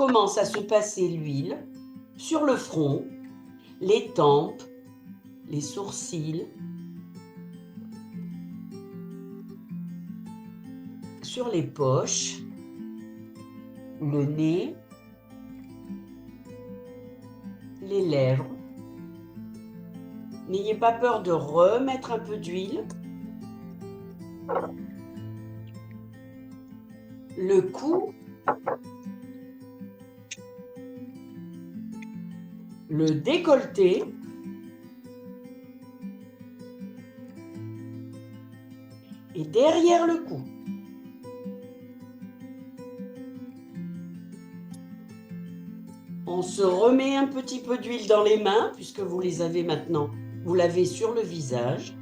recommence à se passer l'huile sur le front, les tempes, les sourcils, sur les poches, le nez, les lèvres. N'ayez pas peur de remettre un peu d'huile. Le cou, le décolleté, et derrière le cou. On se remet un petit peu d'huile dans les mains, puisque vous les avez maintenant. Vous l'avez sur le visage.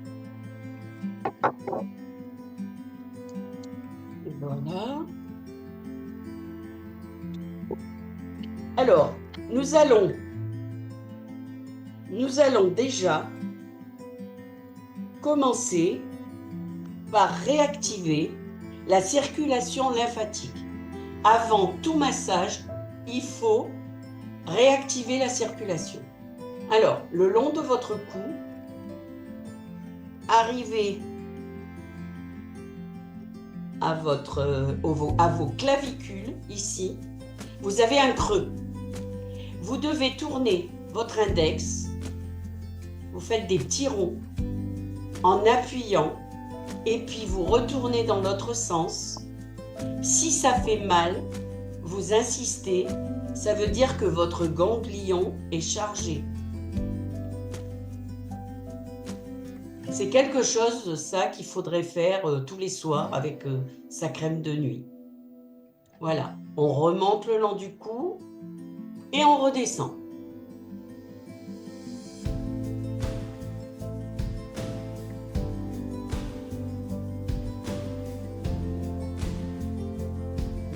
Et voilà. Alors, nous allons déjà commencer par réactiver la circulation lymphatique. Avant tout massage, il faut réactiver la circulation. Alors, le long de votre cou, arrivez à vos clavicules, ici, vous avez un creux. Vous devez tourner votre index, vous faites des petits ronds en appuyant et puis vous retournez dans l'autre sens. Si ça fait mal, vous insistez, ça veut dire que votre ganglion est chargé. C'est quelque chose de ça qu'il faudrait faire tous les soirs avec sa crème de nuit. Voilà, on remonte le long du cou et on redescend.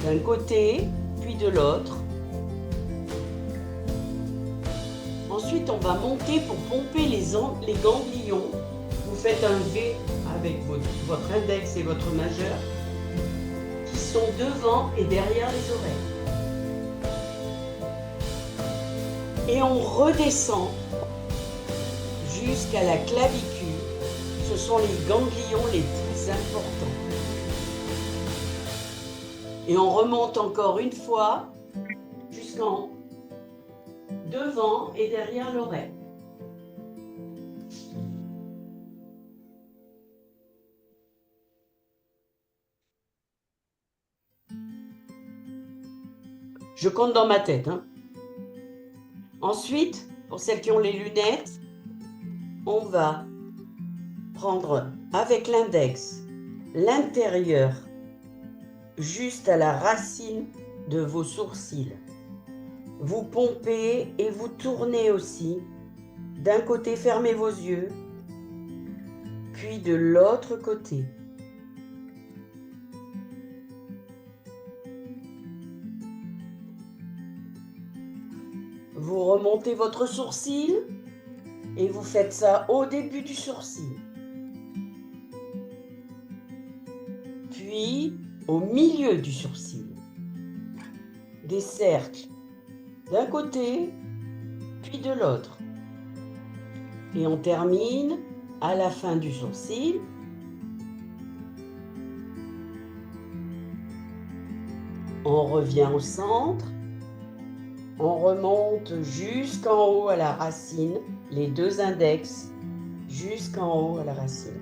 D'un côté, puis de l'autre. Ensuite, on va monter pour pomper les ganglions. Vous faites un V avec votre index et votre majeur qui sont devant et derrière les oreilles. Et on redescend jusqu'à la clavicule. Ce sont les ganglions les plus importants. Et on remonte encore une fois jusqu'en haut, devant et derrière l'oreille. Je compte dans ma tête. Ensuite, pour celles qui ont les lunettes, on va prendre avec l'index l'intérieur juste à la racine de vos sourcils. Vous pompez et vous tournez aussi. D'un côté, fermez vos yeux, puis de l'autre côté. Vous remontez votre sourcil et vous faites ça au début du sourcil. Puis au milieu du sourcil. Des cercles d'un côté, puis de l'autre. Et on termine à la fin du sourcil. On revient au centre. On remonte jusqu'en haut à la racine, les deux index, jusqu'en haut à la racine.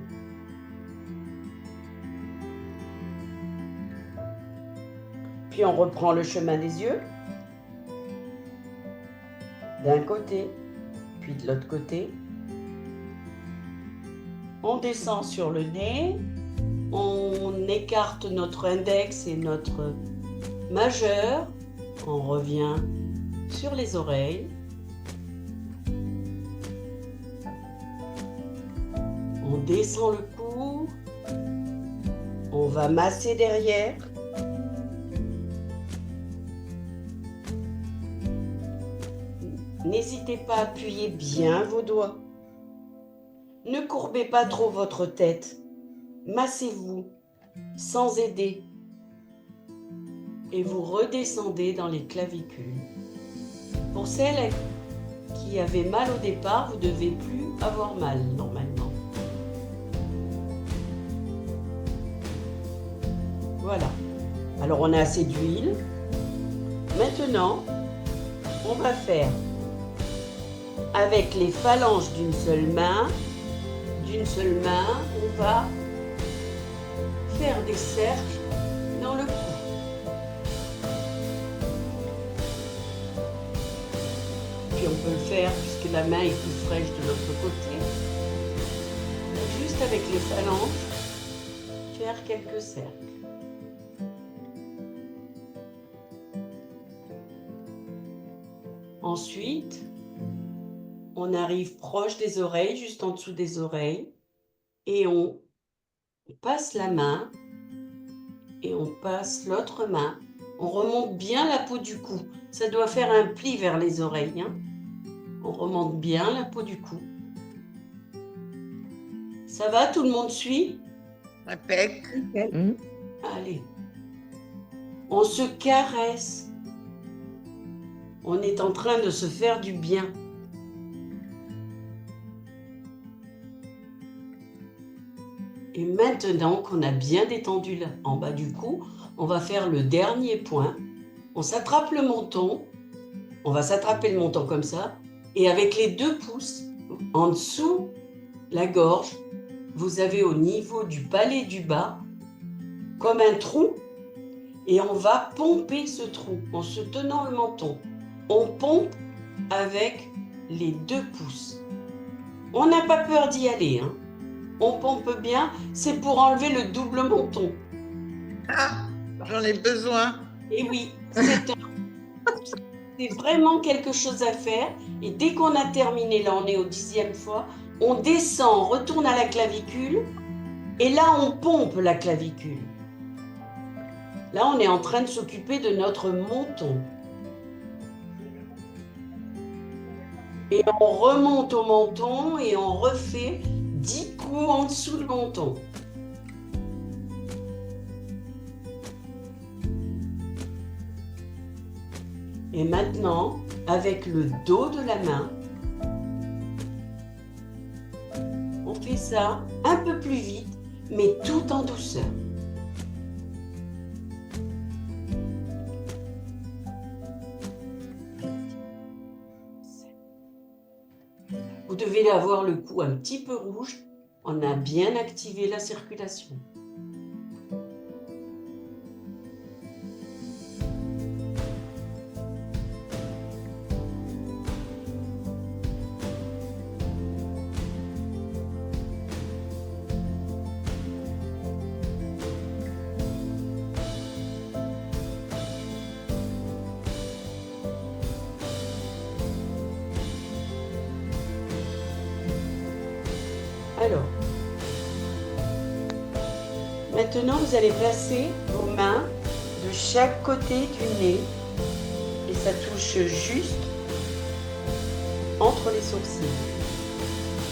Puis on reprend le chemin des yeux, d'un côté, puis de l'autre côté. On descend sur le nez, on écarte notre index et notre majeur, on revient sur les oreilles. On descend le cou, on va masser derrière. N'hésitez pas à appuyer bien vos doigts. Ne courbez pas trop votre tête. Massez-vous sans aider. et vous redescendez dans les clavicules. Pour celles qui avaient mal au départ, vous ne devez plus avoir mal normalement. Voilà. Alors on a assez d'huile. Maintenant, on va faire avec les phalanges d'une seule main, on va faire des cercles dans le cou. Puis on peut le faire, puisque la main est plus fraîche de l'autre côté, juste avec les phalanges, faire quelques cercles. Ensuite, on arrive proche des oreilles, juste en dessous des oreilles, et on passe la main, et on passe l'autre main. On remonte bien la peau du cou. Ça doit faire un pli vers les oreilles. Hein. On remonte bien la peau du cou. Ça va, tout le monde suit? Impec. Allez. On se caresse. On est en train de se faire du bien. Et maintenant qu'on a bien détendu en bas du cou, on va faire le dernier point. On s'attrape le menton. On va s'attraper le menton comme ça. Et avec les 2 pouces en dessous la gorge, vous avez au niveau du palais du bas comme un trou. Et on va pomper ce trou en se tenant le menton. On pompe avec les 2 pouces. On n'a pas peur d'y aller. Hein. On pompe bien, c'est pour enlever le double menton. Ah, j'en ai besoin. Et oui, c'est vraiment quelque chose à faire. Et dès qu'on a terminé, là on est au 10e fois, on descend, on retourne à la clavicule. Et là on pompe la clavicule. Là on est en train de s'occuper de notre menton. Et on remonte au menton et on refait 10 coups en dessous le menton. Et maintenant, avec le dos de la main, on fait ça un peu plus vite, mais tout en douceur. Vous devez avoir le cou un petit peu rouge. On a bien activé la circulation. Alors, maintenant vous allez placer vos mains de chaque côté du nez et ça touche juste entre les sourcils.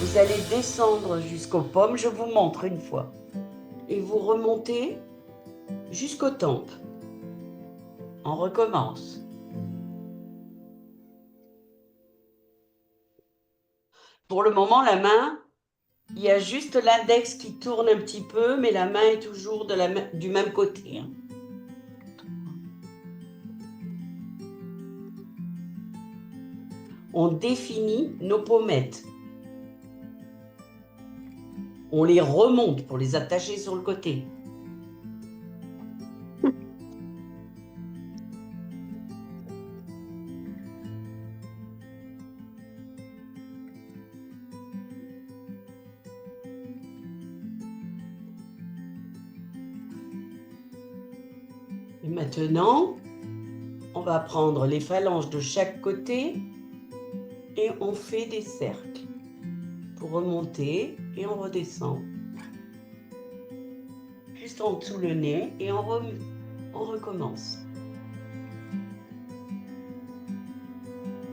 Vous allez descendre jusqu'aux pommes, je vous montre une fois. Et vous remontez jusqu'aux tempes. On recommence. Pour le moment, la main, il y a juste l'index qui tourne un petit peu, mais la main est toujours du même côté. On définit nos pommettes. On les remonte pour les attacher sur le côté. Et maintenant, on va prendre les phalanges de chaque côté et on fait des cercles pour remonter et on redescend. Juste en dessous le nez et on recommence.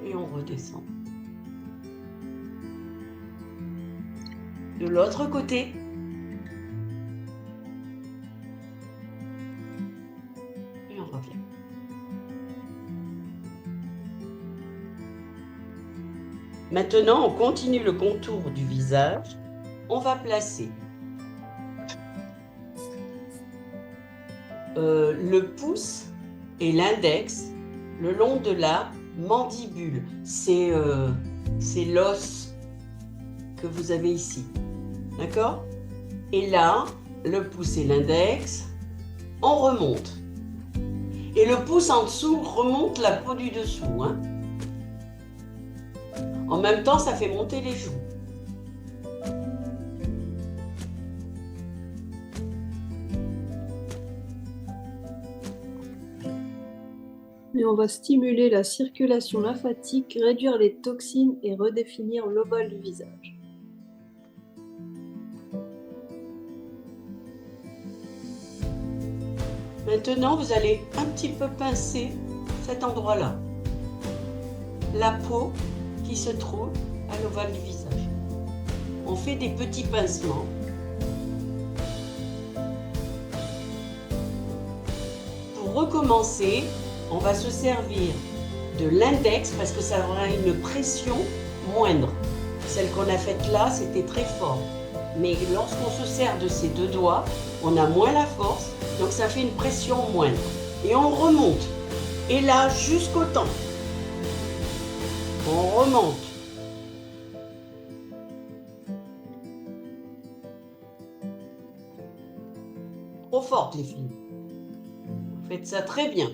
Et on redescend. De l'autre côté. Et on revient. Maintenant, on continue le contour du visage. On va placer le pouce et l'index le long de la mandibule. C'est l'os que vous avez ici. D'accord? Et là, le pouce et l'index, on remonte. Et le pouce en dessous remonte la peau du dessous. Hein. En même temps, ça fait monter les joues. Et on va stimuler la circulation lymphatique, réduire les toxines et redéfinir l'ovale du visage. Maintenant, vous allez un petit peu pincer cet endroit-là. La peau qui se trouve à l'ovale du visage. On fait des petits pincements. Pour recommencer, on va se servir de l'index parce que ça aura une pression moindre. Celle qu'on a faite là, c'était très fort. Mais lorsqu'on se sert de ces deux doigts, on a moins la force, donc ça fait une pression moindre. Et on remonte. Et là, jusqu'au temps. On remonte. Trop forte, les filles. Vous faites ça très bien.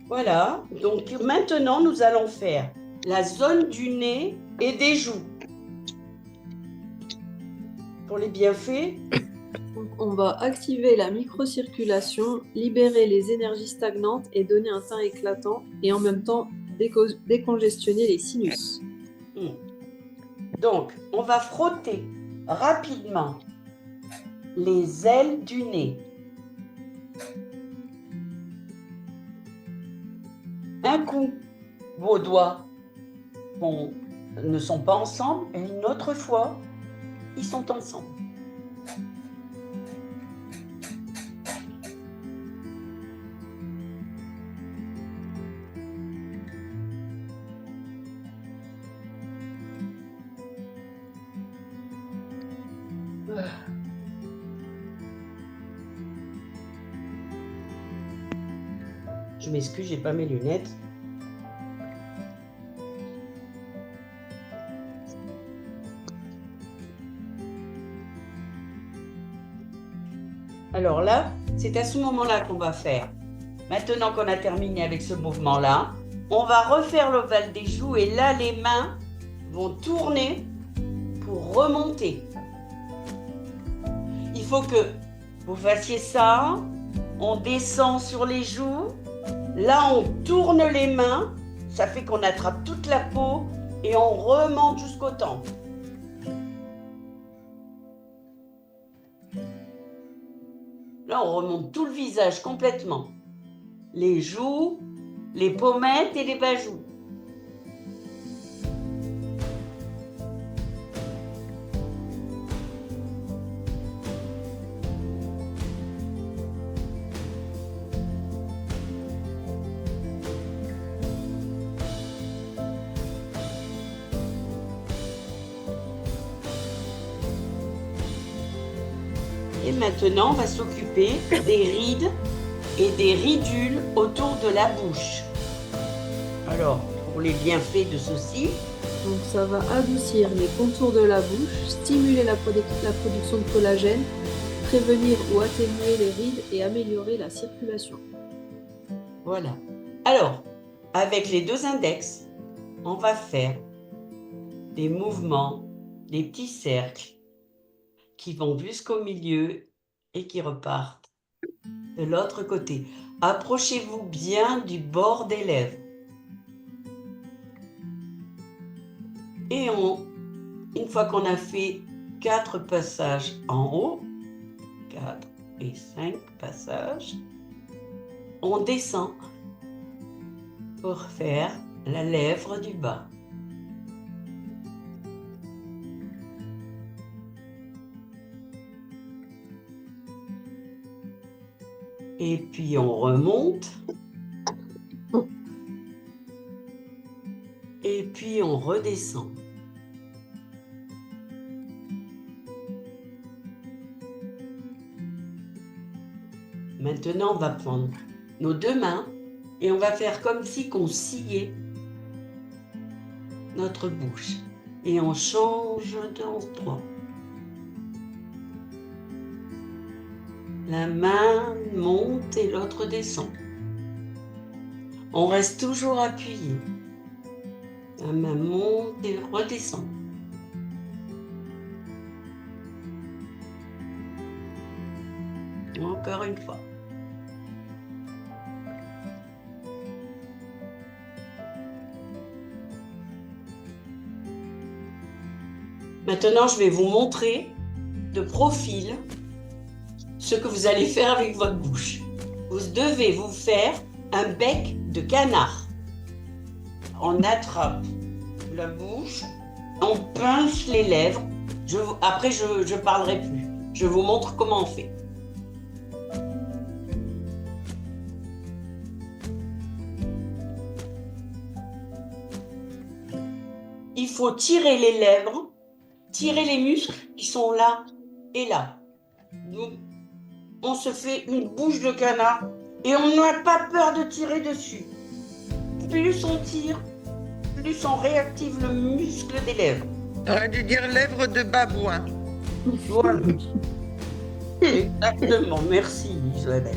Voilà, donc maintenant nous allons faire la zone du nez et des joues. Pour les bienfaits, Donc, on va activer la microcirculation, libérer les énergies stagnantes et donner un teint éclatant et en même temps décongestionner les sinus. Donc, on va frotter rapidement les ailes du nez. Un coup, vos doigts ne sont pas ensemble et une autre fois, ils sont ensemble. Je m'excuse, j'ai pas mes lunettes. Alors là, c'est à ce moment-là qu'on va faire. Maintenant qu'on a terminé avec ce mouvement-là, on va refaire l'ovale des joues et là, les mains vont tourner pour remonter. Il faut que vous fassiez ça. On descend sur les joues. Là, on tourne les mains. Ça fait qu'on attrape toute la peau et on remonte jusqu'au temple. Là, on remonte tout le visage complètement. Les joues, les pommettes et les bas-joues. Et maintenant, on va s'occuper des rides et des ridules autour de la bouche. Alors, pour les bienfaits de ceci, Donc ça va adoucir les contours de la bouche, stimuler la production de collagène, prévenir ou atténuer les rides et améliorer la circulation. voilà. Alors, avec les deux index, on va faire des mouvements, des petits cercles qui vont jusqu'au milieu et qui repartent de l'autre côté. Approchez-vous bien du bord des lèvres. Et une fois qu'on a fait 4 passages en haut, 4 et 5 passages, on descend pour faire la lèvre du bas. Et puis on remonte. Et puis on redescend. Maintenant, on va prendre nos deux mains et on va faire comme si on sciait notre bouche. Et on change d'endroit. La main monte et l'autre descend. On reste toujours appuyé. La main monte et redescend. Encore une fois. Maintenant, je vais vous montrer de profil ce que vous allez faire avec votre bouche. Vous devez vous faire un bec de canard. On attrape la bouche, on pince les lèvres. Après, je parlerai plus. Je vous montre comment on fait. Il faut tirer les lèvres, tirer les muscles qui sont là et là. Donc, on se fait une bouche de canard et on n'a pas peur de tirer dessus. Plus on tire, plus on réactive le muscle des lèvres. T'aurais dû dire lèvres de babouin. Voilà. Exactement, merci Isabelle.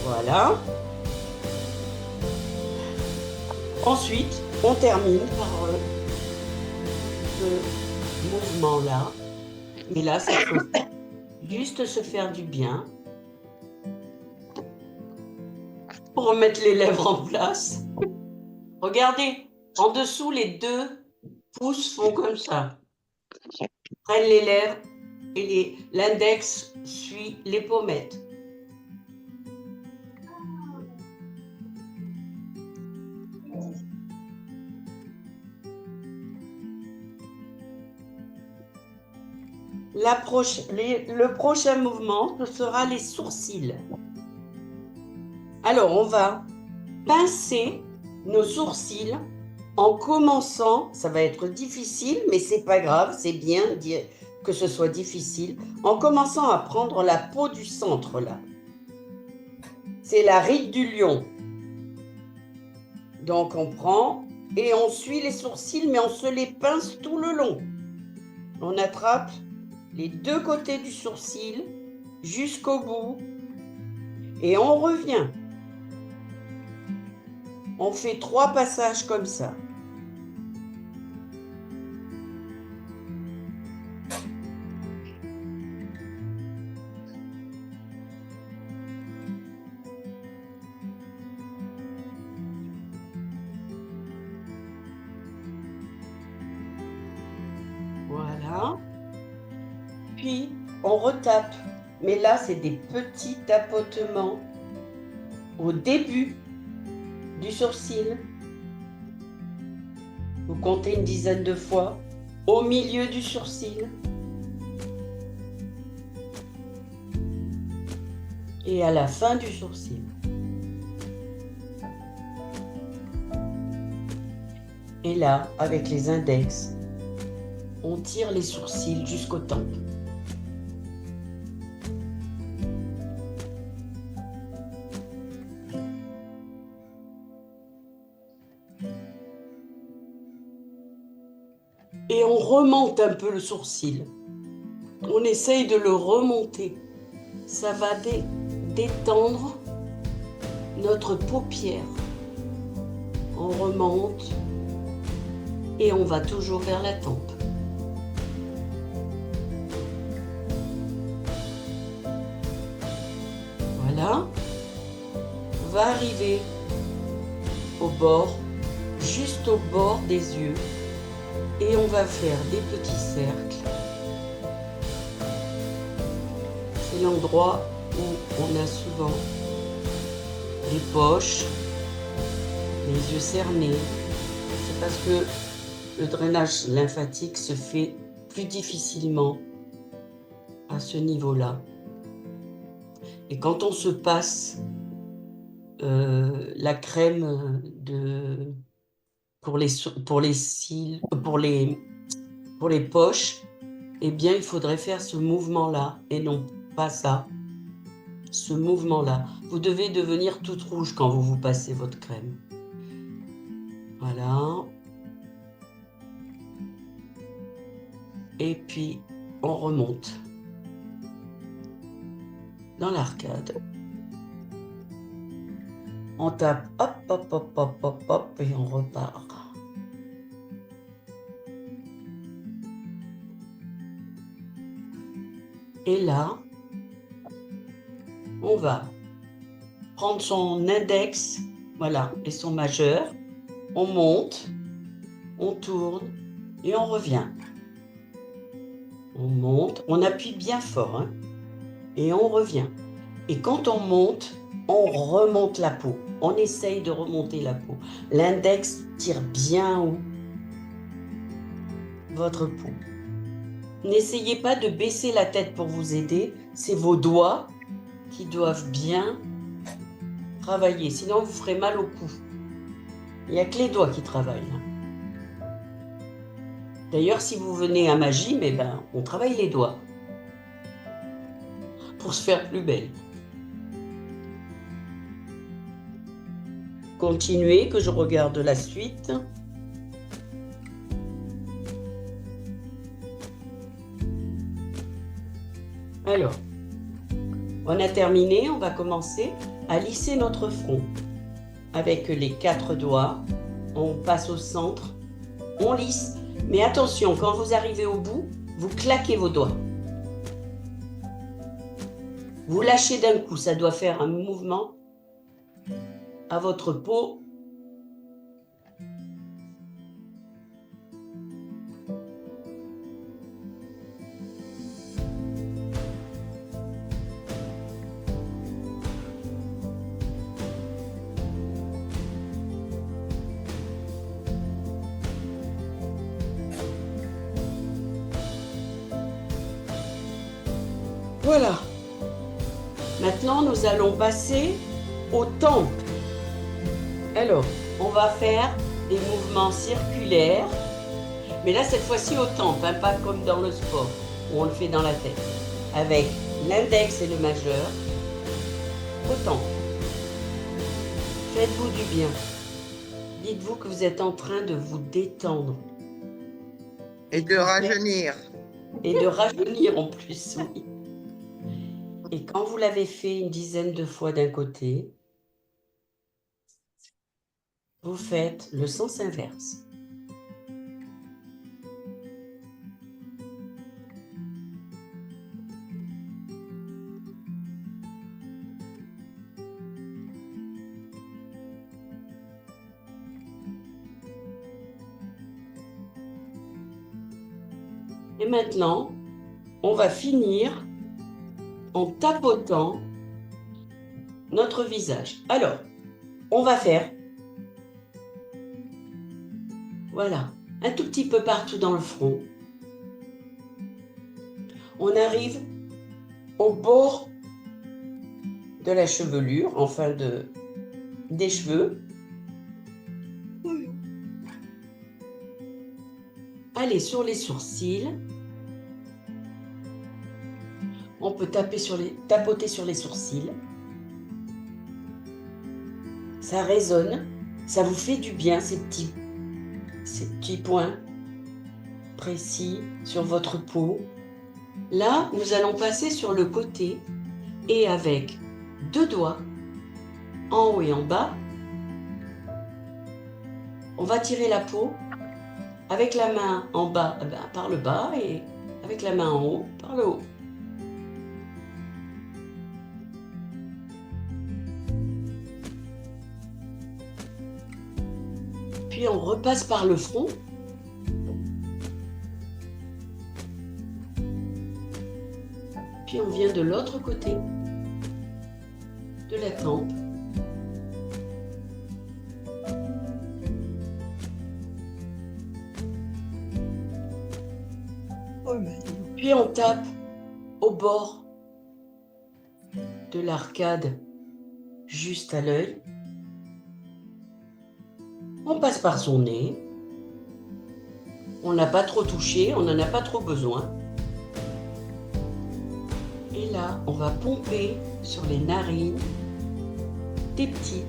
Voilà. Ensuite, on termine par ce mouvement-là. Et là, ça faut juste se faire du bien. Pour remettre les lèvres en place. Regardez, en dessous, les deux pouces font comme ça. Prennent les lèvres et l'index suit les pommettes. Le prochain mouvement, ce sera les sourcils. Alors, on va pincer nos sourcils en commençant, ça va être difficile, mais c'est pas grave, c'est bien que ce soit difficile, en commençant à prendre la peau du centre, là. C'est la ride du lion. Donc, on prend et on suit les sourcils, mais on se les pince tout le long. On attrape les deux côtés du sourcil jusqu'au bout et on revient. On fait 3 passages comme ça. Voilà. Puis, on retape. Mais là, c'est des petits tapotements au début du sourcil. Vous comptez une dizaine de fois au milieu du sourcil. Et à la fin du sourcil. Et là, avec les index, on tire les sourcils jusqu'aux tempes. Et on remonte un peu le sourcil. On essaye de le remonter. Ça va détendre notre paupière. On remonte et on va toujours vers la tempe. Voilà. va arriver au bord, juste au bord des yeux, et on va faire des petits cercles. C'est l'endroit où on a souvent les poches, les yeux cernés. C'est parce que le drainage lymphatique se fait plus difficilement à ce niveau-là. Et quand on se passe la crème pour les cils, pour les poches, eh bien, il faudrait faire ce mouvement-là et non pas ça. Ce mouvement-là. Vous devez devenir toute rouge quand vous passez votre crème. Voilà. Et puis, on remonte dans l'arcade. On tape, hop, hop, hop, hop, hop, hop, et on repart. Et là, on va prendre son index, voilà, et son majeur. On monte, on tourne et on revient. On monte, on appuie bien fort, hein, et on revient. Et quand on monte, on remonte la peau. On essaye de remonter la peau. L'index tire bien haut votre peau. N'essayez pas de baisser la tête pour vous aider. C'est vos doigts qui doivent bien travailler. Sinon, vous ferez mal au cou. Il n'y a que les doigts qui travaillent. D'ailleurs, si vous venez à ma gym, eh ben, on travaille les doigts pour se faire plus belle. Continuez, que je regarde la suite. Alors, on a terminé, on va commencer à lisser notre front. Avec les 4 doigts, on passe au centre, on lisse. Mais attention, quand vous arrivez au bout, vous claquez vos doigts. Vous lâchez d'un coup, ça doit faire un mouvement à votre peau. Voilà. Maintenant, nous allons passer aux tempes. Alors, on va faire des mouvements circulaires, mais là, cette fois-ci aux tempes, hein, pas comme dans le sport, où on le fait dans la tête, avec l'index et le majeur, aux tempes. Faites-vous du bien. Dites-vous que vous êtes en train de vous détendre. Et de rajeunir. Et de rajeunir en plus, oui. Et quand vous l'avez fait une dizaine de fois d'un côté, vous faites le sens inverse. Et maintenant, on va finir en tapotant notre visage. Alors, on va faire, voilà, un tout petit peu partout dans le front. On arrive au bord de la chevelure, enfin des cheveux. Allez sur les sourcils. On peut tapoter sur les sourcils. Ça résonne, ça vous fait du bien, ces petits points précis sur votre peau. Là, nous allons passer sur le côté et avec 2 doigts, en haut et en bas, on va tirer la peau avec la main en bas par le bas et avec la main en haut par le haut. Puis on repasse par le front. Puis on vient de l'autre côté de la tempe. Puis on tape au bord de l'arcade, juste à l'œil. On passe par son nez. On n'a pas trop touché, on n'en a pas trop besoin. Et là, on va pomper sur les narines des petits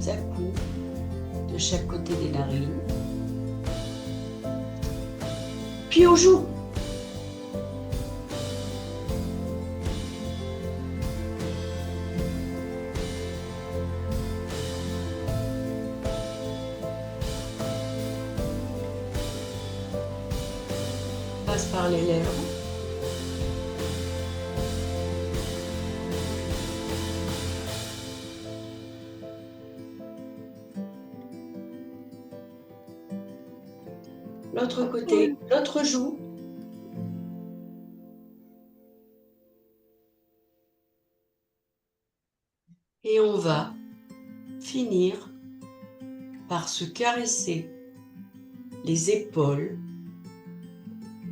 à-coups de chaque côté des narines. Puis aux joues. Passe par les lèvres. L'autre côté, l'autre joue. Et on va finir par se caresser les épaules,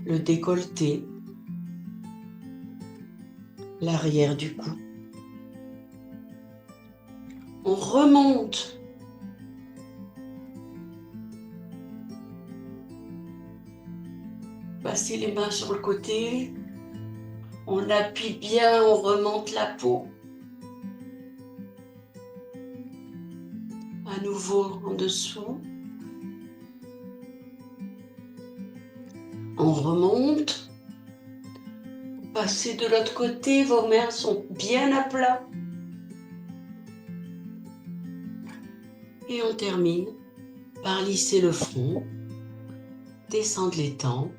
le décolleté, l'arrière du cou. On remonte passer les mains sur le côté, on appuie bien, on remonte la peau. À nouveau en dessous. On remonte. Passez de l'autre côté, vos mains sont bien à plat. Et on termine par lisser le front, descendre les tempes.